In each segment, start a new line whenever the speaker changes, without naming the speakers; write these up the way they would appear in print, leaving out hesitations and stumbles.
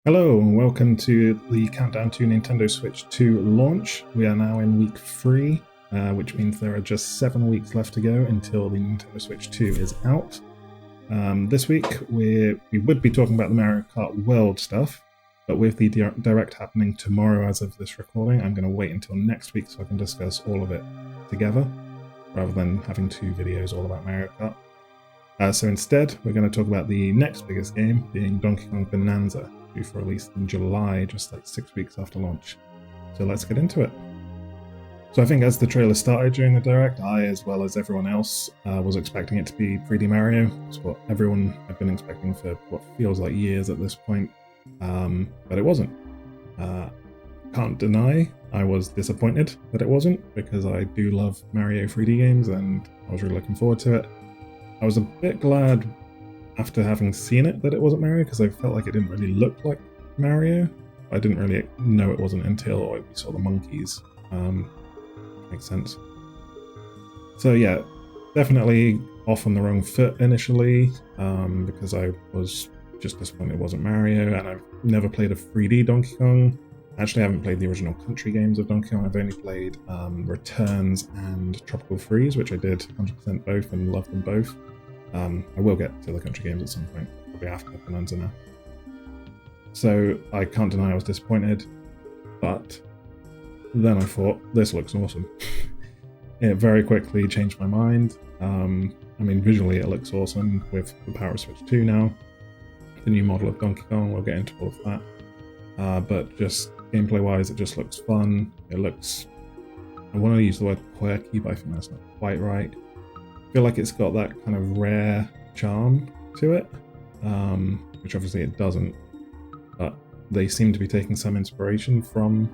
Hello and welcome to the countdown to Nintendo Switch 2 launch. We are now in week 3, which means there are just 7 weeks left to go until the Nintendo Switch 2 is out. This week we would be talking about the Mario Kart World stuff, but with the Direct happening tomorrow as of this recording, I'm going to wait until next week so I can discuss all of it together, rather than having 2 videos all about Mario Kart. So instead, we're going to talk about the next biggest game, being Donkey Kong Bananza, due for release in July, just like 6 weeks after launch. So let's get into it. So I think as the trailer started during the Direct, I, as well as everyone else, was expecting it to be 3D Mario. It's what everyone had been expecting for what feels like years at this point, but it wasn't. Can't deny I was disappointed that it wasn't, because I do love Mario 3D games and I was really looking forward to it. I was a bit glad after having seen it that it wasn't Mario, because I felt like it didn't really look like Mario. I didn't really know it wasn't until we saw the monkeys. Makes sense. So yeah, definitely off on the wrong foot initially, because I was just disappointed it wasn't Mario, and I've never played a 3D Donkey Kong. Actually, I haven't played the original country games of Donkey Kong. I've only played Returns and Tropical Freeze, which I did 100% both and loved them both. I will get to the country games at some point, probably after Bonanza now. So I can't deny I was disappointed, but then I thought, this looks awesome. It very quickly changed my mind. I mean, visually it looks awesome with the power of Switch 2 now. The new model of Donkey Kong, we'll get into all of that. But just gameplay-wise, it just looks fun. It looks... I want to use the word quirky, but I think that's not quite right. I feel like it's got that kind of rare charm to it, which obviously it doesn't, but they seem to be taking some inspiration from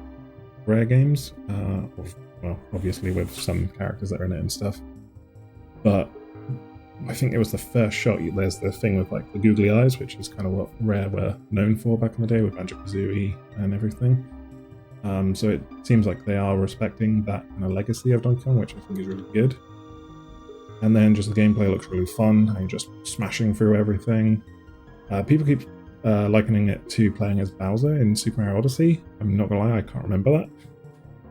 Rare games, well, obviously with some characters that are in it and stuff, but I think it was the first shot. There's the thing with like the googly eyes, which is kind of what Rare were known for back in the day with Banjo-Kazooie and everything. So it seems like they are respecting that kind of legacy of Donkey Kong, which I think is really good. And then just the gameplay looks really fun, and you're just smashing through everything. People keep likening it to playing as Bowser in Super Mario Odyssey. I'm not gonna lie, I can't remember that.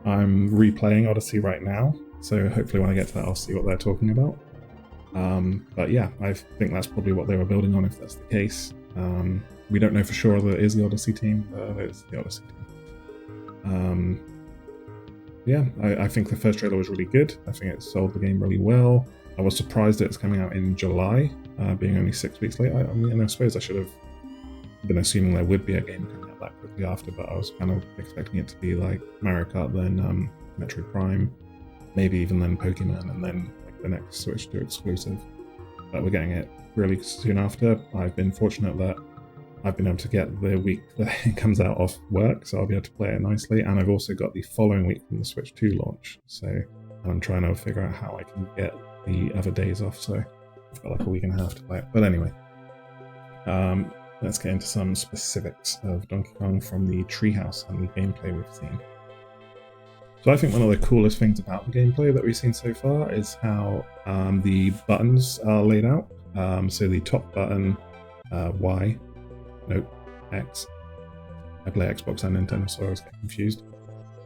I'm replaying Odyssey right now, so hopefully when I get to that I'll see what they're talking about. But yeah, I think that's probably what they were building on, if that's the case. We don't know for sure that it is the Odyssey team, but it's the Odyssey team. Yeah, I think the first trailer was really good. I think it sold the game really well. I was surprised that it's coming out in July, being only 6 weeks late. I mean, I suppose I should have been assuming there would be a game coming out that quickly after, but I was kind of expecting it to be like Mario Kart, then Metroid Prime, maybe even then Pokemon, and then like the next Switch 2 exclusive. But we're getting it really soon after. I've been fortunate that I've been able to get the week that it comes out off work, so I'll be able to play it nicely, and I've also got the following week from the Switch 2 launch, so I'm trying to figure out how I can get the other days off, so I've got like a week and a half to play it. But anyway, let's get into some specifics of Donkey Kong from the treehouse and the gameplay we've seen. So I think one of the coolest things about the gameplay that we've seen so far is how the buttons are laid out. So the top button, Y, nope, X. I play Xbox and Nintendo, so I always get confused.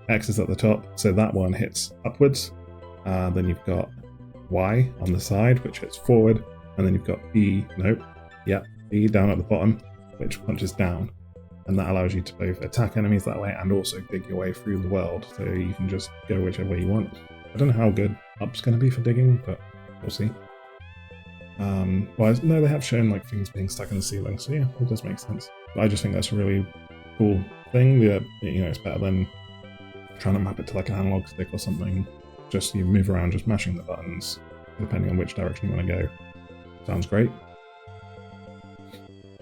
X is at the top, so that one hits upwards. Then you've got Y on the side, which hits forward, and then you've got B, nope, yeah, B down at the bottom, which punches down, and that allows you to both attack enemies that way and also dig your way through the world, so you can just go whichever way you want. I don't know how good up's going to be for digging, but we'll see. Well, no, they have shown like things being stuck in the ceiling, so yeah, it does make sense. But I just think that's a really cool thing. You know, it's better than trying to map it to like an analog stick or something. Just you move around, just mashing the buttons, depending on which direction you want to go. Sounds great.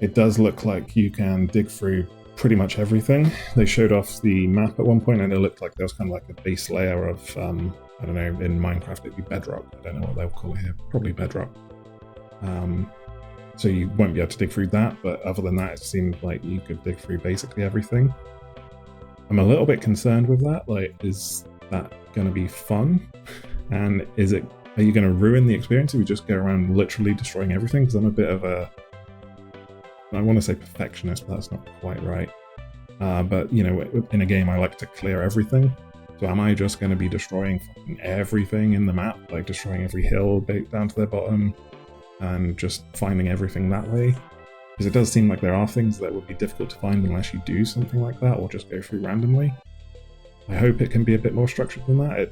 It does look like you can dig through pretty much everything. They showed off the map at one point, and it looked like there was kind of like a base layer of, I don't know, in Minecraft it'd be bedrock. I don't know what they'll call it here. Probably bedrock. So you won't be able to dig through that, but other than that, it seemed like you could dig through basically everything. I'm a little bit concerned with that. Like, is that going to be fun? And are you going to ruin the experience if you just go around literally destroying everything? Because I'm a bit of a, I want to say perfectionist, but that's not quite right. But, you know, in a game I like to clear everything. So am I just going to be destroying fucking everything in the map? Like destroying every hill down to their bottom and just finding everything that way? Because it does seem like there are things that would be difficult to find unless you do something like that or just go through randomly. I hope it can be a bit more structured than that.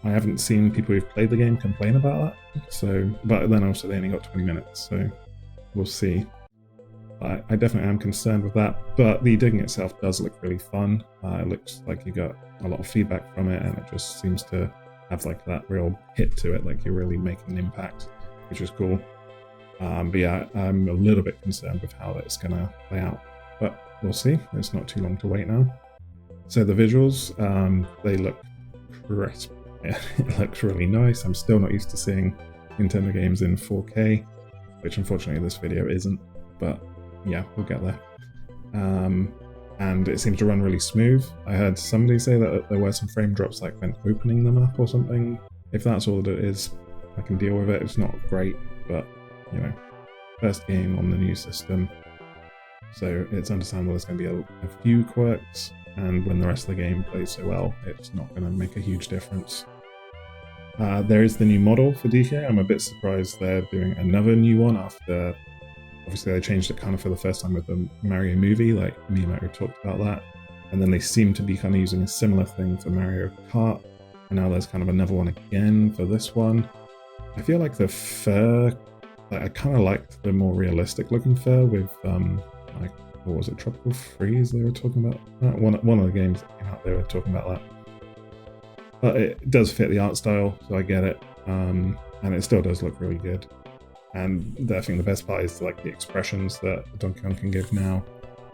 I haven't seen people who've played the game complain about that. So, but then also they only got 20 minutes, so we'll see. I definitely am concerned with that, but the digging itself does look really fun. It looks like you got a lot of feedback from it, and it just seems to have like that real hit to it, like you're really making an impact, which is cool. But yeah, I'm a little bit concerned with how it's going to play out, but we'll see. It's not too long to wait now. So the visuals, they look crisp. It looks really nice. I'm still not used to seeing Nintendo games in 4K, which unfortunately this video isn't, but yeah, we'll get there. And it seems to run really smooth. I heard somebody say that there were some frame drops like when opening the map or something. If that's all that it is, I can deal with it. It's not great, but you know, first game on the new system. So it's understandable there's going to be a few quirks, and when the rest of the game plays so well, it's not going to make a huge difference. There is the new model for DK. I'm a bit surprised they're doing another new one after, obviously they changed it kind of for the first time with the Mario movie, like Miyamoto talked about that. And then they seem to be kind of using a similar thing for Mario Kart. And now there's kind of another one again for this one. I feel like the fur, I kind of liked the more realistic looking fur with, like, what was it, Tropical Freeze they were talking about? One of the games that came out, they were talking about that. But it does fit the art style, so I get it. And it still does look really good. And I think the best part is like the expressions that Donkey Kong can give now.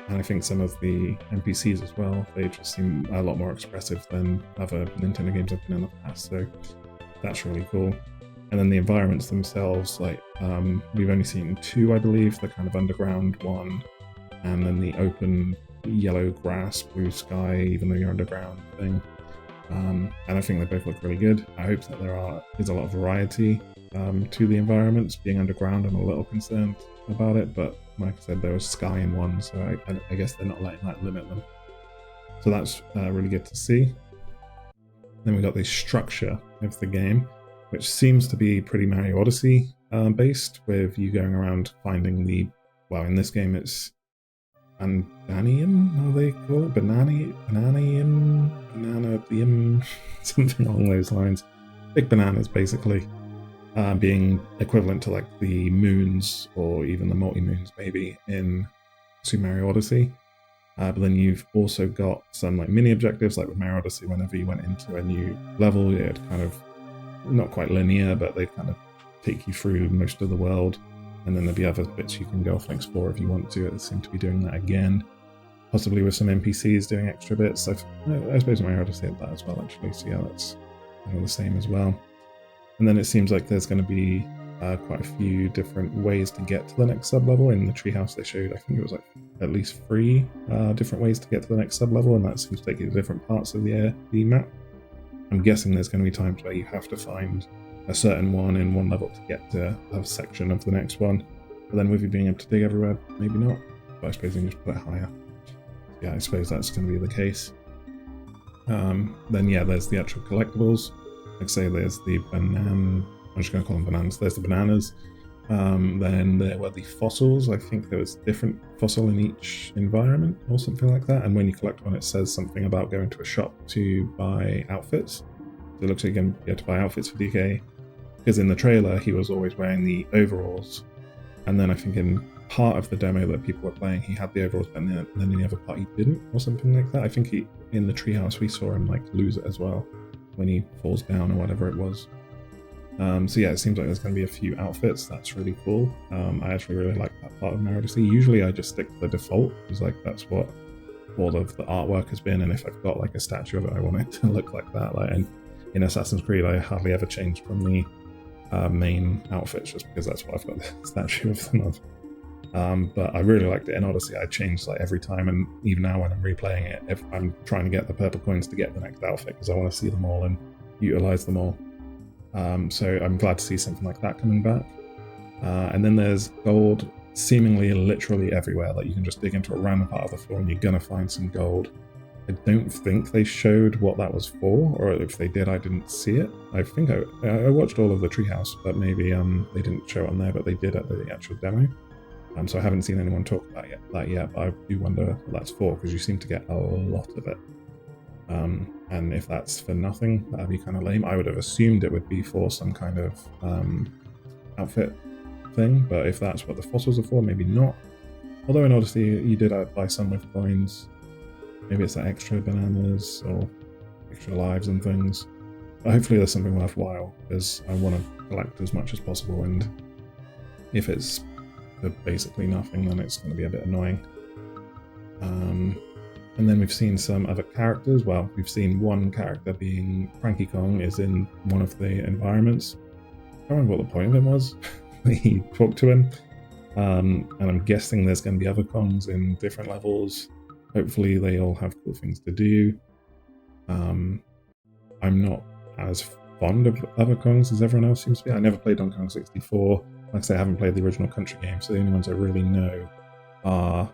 And I think some of the NPCs as well, they just seem a lot more expressive than other Nintendo games have been in the past. So that's really cool. And then the environments themselves, like we've only seen 2, I believe, the kind of underground one, and then the open yellow grass, blue sky, even though you're underground thing. And I think they both look really good. I hope that there is a lot of variety to the environments. Being underground, I'm a little concerned about it, but like I said, there was sky in one, so I guess they're not letting that limit them. So that's really good to see. Then we got the structure of the game, which seems to be pretty Mario Odyssey based, with you going around finding well, in this game it's Bananium, how they call it? Bananium, something along those lines. Big bananas, basically, being equivalent to like the moons or even the multi-moons, maybe, in Super Mario Odyssey. But then you've also got some like mini objectives, like with Mario Odyssey, whenever you went into a new level, it kind of, not quite linear, but they kind of take you through most of the world. And then there'll be other bits you can go off and explore if you want to. It seems to be doing that again. Possibly with some NPCs doing extra bits. I suppose Mario Odyssey had that as well, actually. So yeah, that's kind of the same as well. And then it seems like there's going to be quite a few different ways to get to the next sub-level. In the treehouse they showed, I think it was like at least 3 different ways to get to the next sub-level, and that seems to take you to different parts of the map. I'm guessing there's going to be times where you have to find a certain one in one level to get to a section of the next one. But then with you being able to dig everywhere, maybe not. But I suppose you can just put it higher. Yeah, I suppose that's going to be the case. Then yeah, there's the actual collectibles. Like I say, there's the I'm just going to call them bananas. There's the bananas. Then there were the fossils. I think there was a different fossil in each environment or something like that. And when you collect one, it says something about going to a shop to buy outfits. So it looks like you can get to buy outfits for DK. Because in the trailer, he was always wearing the overalls. And then I think in part of the demo that people were playing, he had the overalls, but then in the other part he didn't, or something like that. I think in the treehouse we saw him like lose it as well when he falls down or whatever it was. So yeah, it seems like there's going to be a few outfits. That's really cool. I actually really like that part of Mario Odyssey. Usually I just stick to the default, because like that's what all of the artwork has been, and if I've got like a statue of it, I want it to look like that. Like, and in Assassin's Creed, I hardly ever change from the main outfits, just because that's what I've got the statue of them of. But I really liked it in Odyssey. I changed like every time, and even now when I'm replaying it, if I'm trying to get the purple coins to get the next outfit, because I want to see them all and utilize them all. So I'm glad to see something like that coming back. And then there's gold seemingly literally everywhere. Like you can just dig into a random part of the floor and you're gonna find some gold. I don't think they showed what that was for, or if they did, I didn't see it. I think I watched all of the treehouse, but maybe they didn't show it on there, but they did at the actual demo. So I haven't seen anyone talk about that yet, but I do wonder what that's for, because you seem to get a lot of it. And if that's for nothing, that'd be kind of lame. I would have assumed it would be for some kind of outfit thing, but if that's what the fossils are for, maybe not. Although in Odyssey, you did buy some with coins. Maybe it's like extra bananas or extra lives and things. But hopefully there's something worthwhile, because I want to collect as much as possible, and if it's for basically nothing, then it's going to be a bit annoying. And then we've seen some other characters. Well, we've seen one character being Cranky Kong is in one of the environments. I can't remember what the point of him was. He talked to him. And I'm guessing there's going to be other Kongs in different levels. Hopefully they all have cool things to do. I'm not as fond of other Kongs as everyone else seems to be. I never played Donkey Kong 64. Like I say, I haven't played the original country game, so the only ones I really know are,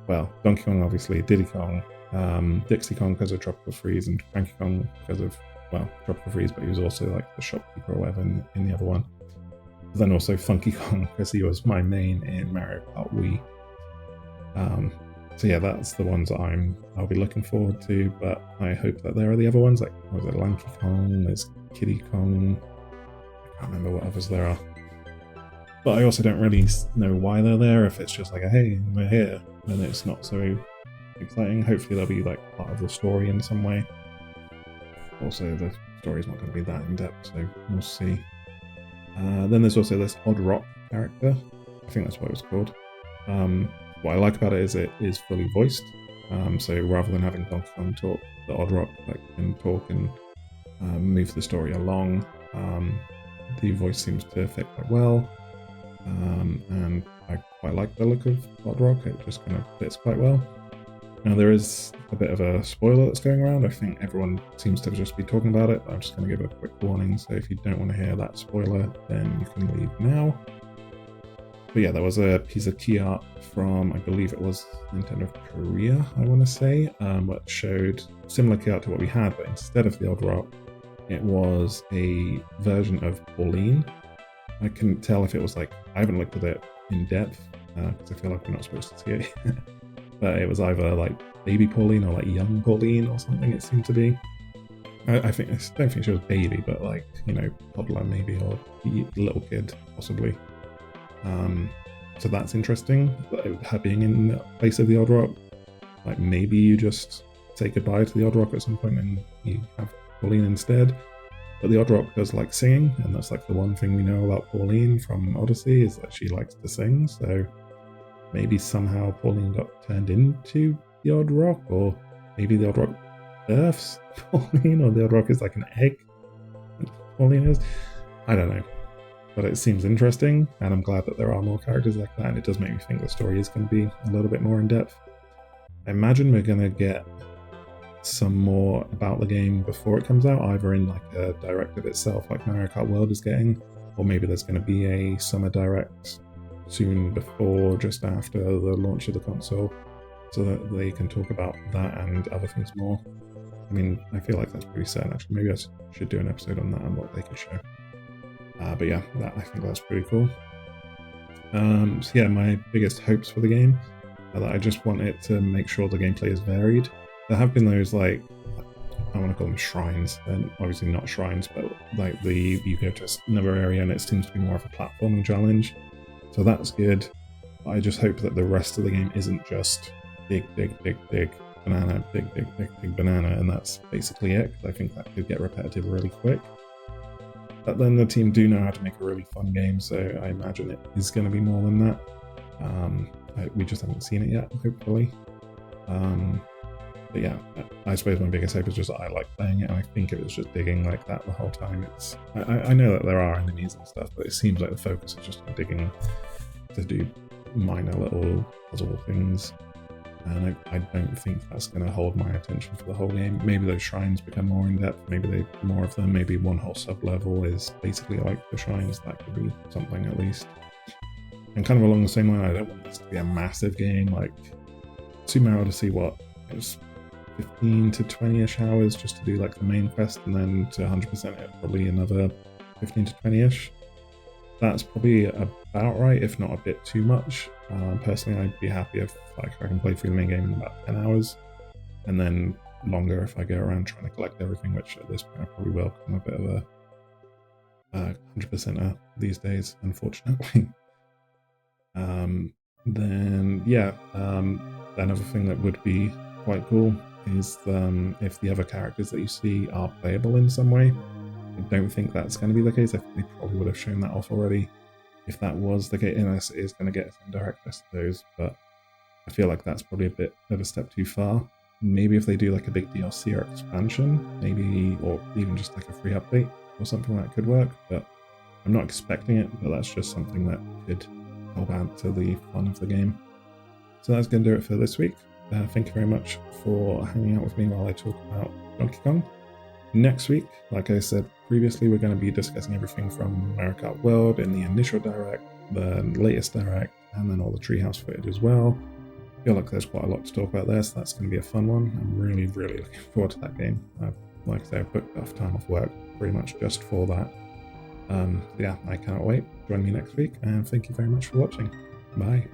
well, Donkey Kong obviously, Diddy Kong, Dixie Kong because of Tropical Freeze, and Cranky Kong because of, well, Tropical Freeze, but he was also like the shopkeeper or whatever in the other one. Then also Funky Kong, because he was my main in Mario Kart Wii. So yeah, that's the ones that I'll be looking forward to, but I hope that there are the other ones, like, was it Lanky Kong, there's Kiddy Kong, I can't remember what others there are. But I also don't really know why they're there. If it's just like a, hey, we're here, then it's not so exciting. Hopefully they'll be like part of the story in some way. Also, the story's not going to be that in-depth, so we'll see. Then there's also this Odd Rock character. I think that's what it was called. What I like about it is it is fully voiced. So rather than having Donkey Kong talk, the Odd Rock can talk and move the story along. The voice seems to fit quite well. And I quite like the look of Odd Rock. It just kind of fits quite well. Now there is a bit of a spoiler that's going around. I think everyone seems to just be talking about it. I'm just going to give a quick warning, so if you don't want to hear that spoiler, then you can leave now. But yeah, there was a piece of key art from, I believe it was Nintendo Korea, I want to say, which showed similar key art to what we had, but instead of the Odd Rock, it was a version of Pauline. I couldn't tell if it was like, I haven't looked at it in depth, because I feel like we're not supposed to see it. But it was either like baby Pauline or like young Pauline or something, it seemed to be. I don't think she was baby, but like, you know, toddler maybe, or little kid possibly. So that's interesting, her being in the place of the Odd Rock. Like maybe you just say goodbye to the Odd Rock at some point and you have Pauline instead. But the Odd Rock does like singing, and that's like the one thing we know about Pauline from Odyssey, is that she likes to sing. So maybe somehow Pauline got turned into the Odd Rock, or maybe the Odd Rock births Pauline, or the Odd Rock is like an egg Pauline is. I don't know. But it seems interesting, and I'm glad that there are more characters like that, and it does make me think the story is going to be a little bit more in-depth. I imagine we're going to get some more about the game before it comes out, either in like a direct of itself, like Mario Kart World is getting, or maybe there's going to be a summer direct soon before, just after the launch of the console, so that they can talk about that and other things more. I mean, I feel like that's pretty certain, actually. Maybe I should do an episode on that and what they could show. But yeah, I think that's pretty cool. So yeah, my biggest hopes for the game are that I just want it to make sure the gameplay is varied. There have been those, like, I want to call them shrines, and obviously not shrines, but like you go to another area and it seems to be more of a platforming challenge. So that's good. But I just hope that the rest of the game isn't just dig, banana, dig, banana, and that's basically it, because I think that could get repetitive really quick. But then the team do know how to make a really fun game, so I imagine it is going to be more than that. We just haven't seen it yet, hopefully. But yeah, I suppose my biggest hope is just that I like playing it, and I think it was just digging like that the whole time. I know that there are enemies and stuff, but it seems like the focus is just on digging to do minor little puzzle things. And I don't think that's going to hold my attention for the whole game. Maybe those shrines become more in-depth, maybe more of them, maybe one whole sub-level is basically like the shrines. That could be something at least. And kind of along the same line, I don't want this to be a massive game. Like Super Mario Odyssey, what, it was 15 to 20-ish hours just to do like the main quest, and then to 100% it, probably another 15 to 20-ish. That's probably about right, if not a bit too much. Personally, I'd be happy if like I can play through the main game in about 10 hours, and then longer if I go around trying to collect everything, which at this point I probably will. I'm a bit of a 100%er these days, unfortunately. Then yeah, another thing that would be quite cool is if the other characters that you see are playable in some way. I don't think that's going to be the case. I think they probably would have shown that off already. If that was the case, unless it is going to get some direct access to those, but I feel like that's probably a bit of a step too far. Maybe if they do like a big DLC or expansion, maybe, or even just like a free update or something that could work, but I'm not expecting it, but that's just something that could help add to the fun of the game. So that's going to do it for this week. Thank you very much for hanging out with me while I talk about Donkey Kong. Next week, like I said previously, we're going to be discussing everything from Mario Kart World in the initial direct, the latest direct, and then all the treehouse footage as well. I feel like there's quite a lot to talk about there, so that's going to be a fun one. I'm really, really looking forward to that game. Like I say, I've booked off time off work pretty much just for that. Yeah, I cannot wait. Join me next week, and thank you very much for watching. Bye.